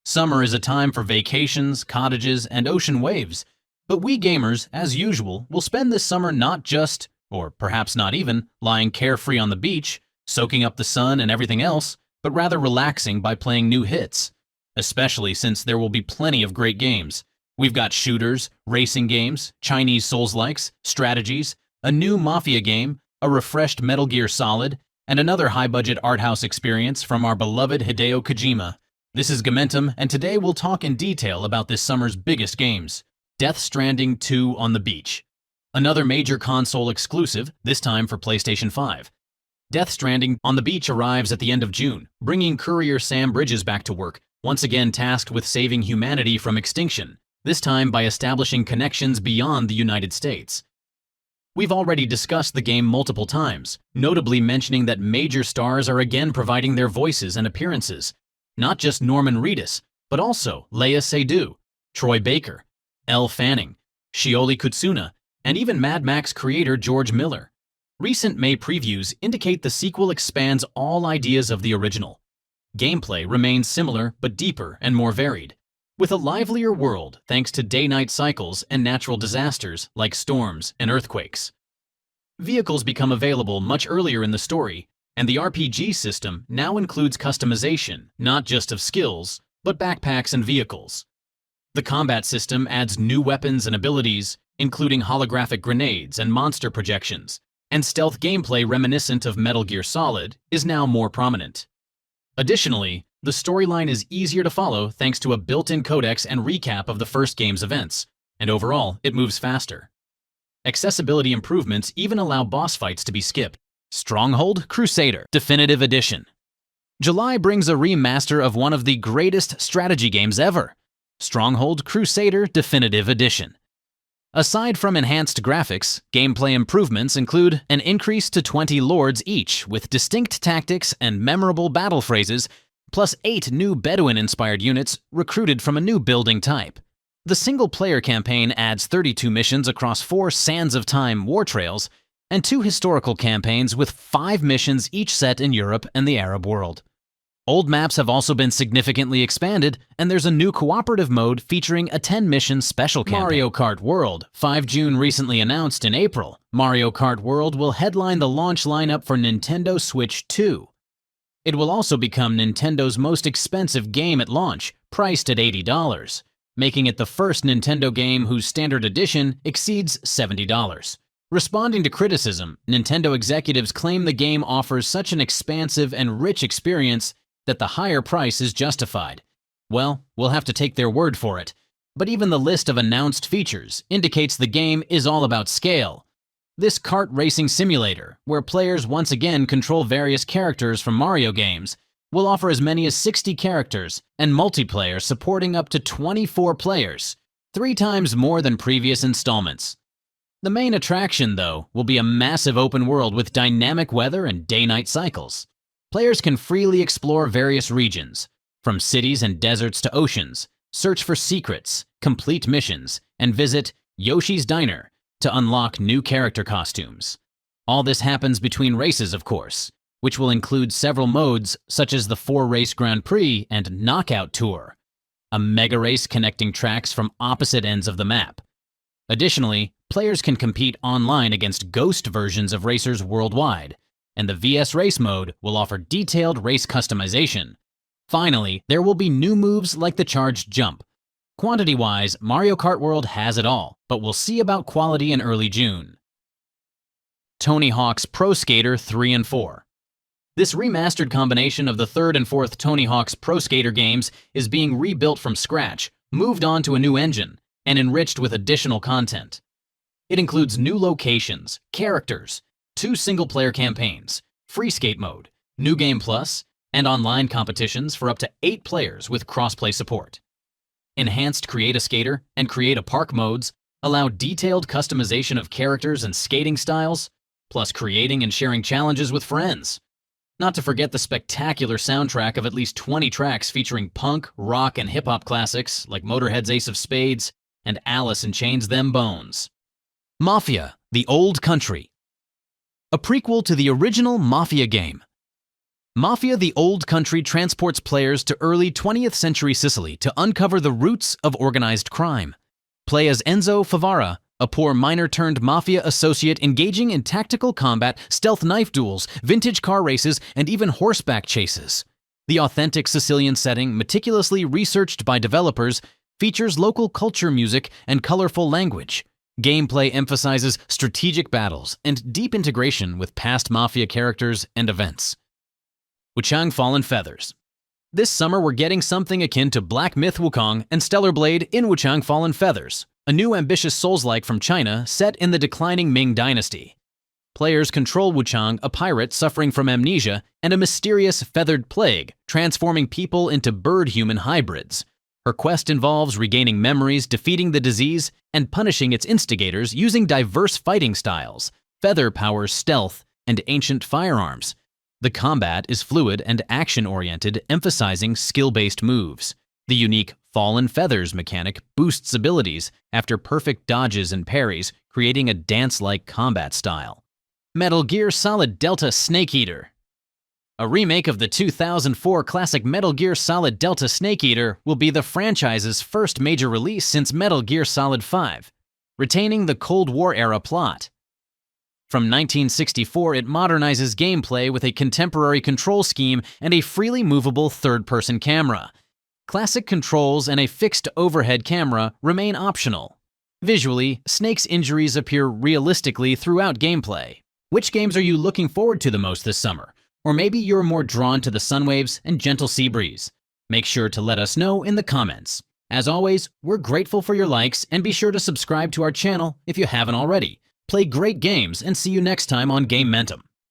Summer is a time for vacations, cottages, and ocean waves. But we gamers, as usual, will spend this summer not just, or perhaps not even, lying carefree on the beach, soaking up the sun and everything else, but rather relaxing by playing new hits. Especially since there will be plenty of great games. We've got shooters, racing games, Chinese Soulslikes, strategies, a new Mafia game, a refreshed Metal Gear Solid, and another high-budget art house experience from our beloved Hideo Kojima. This is Gamentum, and today we'll talk in detail about this summer's biggest games. Death Stranding 2 on the beach. Another major console exclusive, this time for PlayStation 5. Death Stranding on the beach arrives at the end of June, bringing courier Sam Bridges back to work, once again tasked with saving humanity from extinction, this time by establishing connections beyond the United States. We've already discussed the game multiple times, notably mentioning that major stars are again providing their voices and appearances. Not just Norman Reedus, but also Léa Seydoux, Troy Baker, Elle Fanning, Shioli Kutsuna, and even Mad Max creator George Miller. Recent May previews indicate the sequel expands all ideas of the original. Gameplay remains similar but deeper and more varied, with a livelier world thanks to day-night cycles and natural disasters like storms and earthquakes. Vehicles become available much earlier in the story, and the RPG system now includes customization, not just of skills, but backpacks and vehicles. The combat system adds new weapons and abilities, including holographic grenades and monster projections, and stealth gameplay reminiscent of Metal Gear Solid is now more prominent. Additionally, the storyline is easier to follow thanks to a built-in codex and recap of the first game's events, and overall, it moves faster. Accessibility improvements even allow boss fights to be skipped. Stronghold Crusader Definitive Edition. July brings a remaster of one of the greatest strategy games ever, Stronghold Crusader Definitive Edition. Aside from enhanced graphics, gameplay improvements include an increase to 20 lords each with distinct tactics and memorable battle phrases, plus 8 new Bedouin-inspired units recruited from a new building type. The single-player campaign adds 32 missions across 4 Sands of Time war trails, and 2 historical campaigns with 5 missions each set in Europe and the Arab world. Old maps have also been significantly expanded, and there's a new cooperative mode featuring a 10-mission special campaign. Mario Kart World, 5 June recently announced in April. Mario Kart World will headline the launch lineup for Nintendo Switch 2. It will also become Nintendo's most expensive game at launch, priced at $80, making it the first Nintendo game whose standard edition exceeds $70. Responding to criticism, Nintendo executives claim the game offers such an expansive and rich experience that the higher price is justified. Well, we'll have to take their word for it. But even the list of announced features indicates the game is all about scale. This kart racing simulator, where players once again control various characters from Mario games, will offer as many as 60 characters and multiplayer supporting up to 24 players, 3 times more than previous installments. The main attraction, though, will be a massive open world with dynamic weather and day-night cycles. Players can freely explore various regions, from cities and deserts to oceans, search for secrets, complete missions, and visit Yoshi's Diner to unlock new character costumes. All this happens between races, of course, which will include several modes such as the 4-race Grand Prix and Knockout Tour, a mega race connecting tracks from opposite ends of the map. Additionally, players can compete online against ghost versions of racers worldwide, and the VS Race mode will offer detailed race customization. Finally, there will be new moves like the charged jump. Quantity-wise, Mario Kart World has it all, but we'll see about quality in early June. Tony Hawk's Pro Skater 3 and 4. This remastered combination of the 3rd and 4th Tony Hawk's Pro Skater games is being rebuilt from scratch, moved on to a new engine, and enriched with additional content. It includes new locations, characters, 2 single-player campaigns, free skate mode, New Game Plus, and online competitions for up to 8 players with cross-play support. Enhanced Create a Skater and Create a Park modes allow detailed customization of characters and skating styles, plus creating and sharing challenges with friends. Not to forget the spectacular soundtrack of at least 20 tracks featuring punk, rock, and hip-hop classics like Motorhead's Ace of Spades and Alice in Chains' Them Bones. Mafia: The Old Country. A prequel to the original Mafia game. Mafia: The Old Country transports players to early 20th century Sicily to uncover the roots of organized crime. Play as Enzo Favara, a poor miner-turned-mafia associate engaging in tactical combat, stealth knife duels, vintage car races, and even horseback chases. The authentic Sicilian setting, meticulously researched by developers, features local culture music and colorful language. Gameplay emphasizes strategic battles and deep integration with past Mafia characters and events. Wuchang Fallen Feathers. This summer we're getting something akin to Black Myth Wukong and Stellar Blade in Wuchang Fallen Feathers, a new ambitious Souls-like from China set in the declining Ming Dynasty. Players control Wuchang, a pirate suffering from amnesia and a mysterious feathered plague, transforming people into bird-human hybrids. Her quest involves regaining memories, defeating the disease, and punishing its instigators using diverse fighting styles, feather powers, stealth, and ancient firearms. The combat is fluid and action-oriented, emphasizing skill-based moves. The unique Fallen Feathers mechanic boosts abilities after perfect dodges and parries, creating a dance-like combat style. Metal Gear Solid Delta Snake Eater. A remake of the 2004 classic Metal Gear Solid Delta Snake Eater will be the franchise's first major release since Metal Gear Solid 5, retaining the Cold War-era plot. From 1964, it modernizes gameplay with a contemporary control scheme and a freely movable third-person camera. Classic controls and a fixed overhead camera remain optional. Visually, Snake's injuries appear realistically throughout gameplay. Which games are you looking forward to the most this summer? Or maybe you're more drawn to the sun waves and gentle sea breeze? Make sure to let us know in the comments. As always, we're grateful for your likes, and be sure to subscribe to our channel if you haven't already. Play great games and see you next time on Game Mentum.